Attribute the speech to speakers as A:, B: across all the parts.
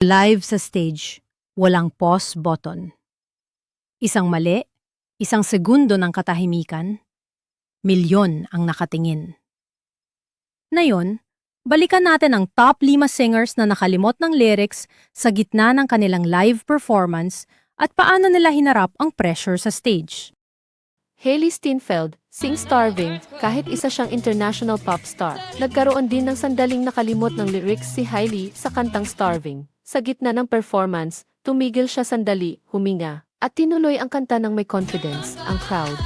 A: Live sa stage, walang pause button. Isang mali, isang segundo ng katahimikan, milyon ang nakatingin. Ngayon, balikan natin ang top 5 singers na nakalimot ng lyrics sa gitna ng kanilang live performance at paano nila hinarap ang pressure sa stage.
B: Hailey Steinfeld, Sing Starving, kahit isa siyang international pop star. Nagkaroon din ng sandaling nakalimot ng lyrics si Hailey sa kantang Starving. Sa gitna ng performance, tumigil siya sandali, huminga, at tinuloy ang kanta ng may confidence, ang crowd.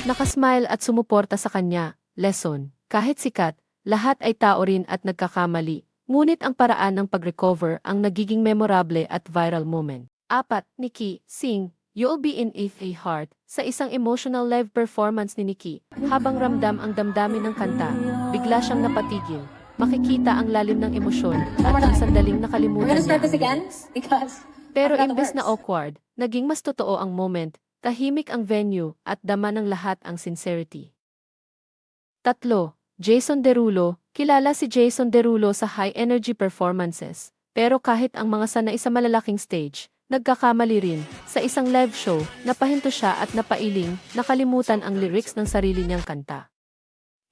B: Nakasmile at sumuporta sa kanya, lesson. Kahit sikat, lahat ay tao rin at nagkakamali. Ngunit ang paraan ng pag-recover ang nagiging memorable at viral moment. 4. Nicki, Sing, You'll Be in a Heart. Sa isang emotional live performance ni Nicki, habang ramdam ang damdamin ng kanta, bigla siyang napatigil. Makikita ang lalim ng emosyon at ang sandaling nakalimutan niya. Pero imbes na awkward, naging mas totoo ang moment, tahimik ang venue at dama ng lahat ang sincerity. 3. Jason Derulo, kilala si Jason Derulo sa high-energy performances, pero kahit ang mga sanay sa malalaking stage, nagkakamali rin. Sa isang live show, napahinto siya at napailing, nakalimutan ang lyrics ng sarili niyang kanta.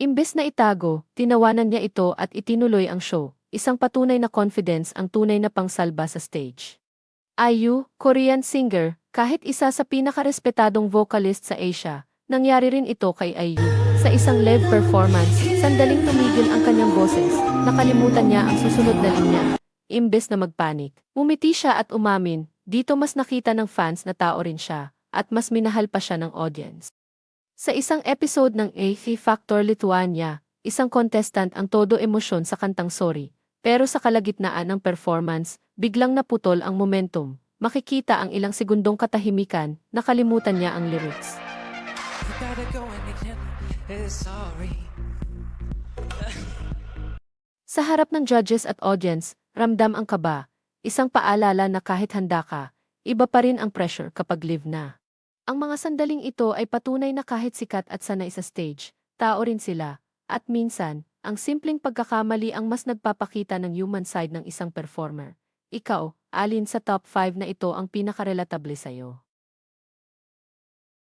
B: Imbes na itago, tinawanan niya ito at itinuloy ang show. Isang patunay na confidence ang tunay na pangsalba sa stage. IU, Korean singer, kahit isa sa pinakarespetadong vocalist sa Asia, nangyari rin ito kay IU. Sa isang live performance, sandaling tumigil ang kanyang boses, nakalimutan niya ang susunod na linya. Imbes na magpanik, umiti siya at umamin, dito mas nakita ng fans na tao rin siya, at mas minahal pa siya ng audience. Sa isang episode ng A Factor Lithuania, isang contestant ang todo emosyon sa kantang Sorry, pero sa kalagitnaan ng performance, biglang naputol ang momentum. Makikita ang ilang segundong katahimikan, nakalimutan niya ang lyrics. Sa harap ng judges at audience, ramdam ang kaba, isang paalala na kahit handa ka, iba pa rin ang pressure kapag live na. Ang mga sandaling ito ay patunay na kahit sikat at sanay sa stage, tao rin sila, at minsan, ang simpleng pagkakamali ang mas nagpapakita ng human side ng isang performer. Ikaw, alin sa top 5 na ito ang pinaka-relatable sa'yo?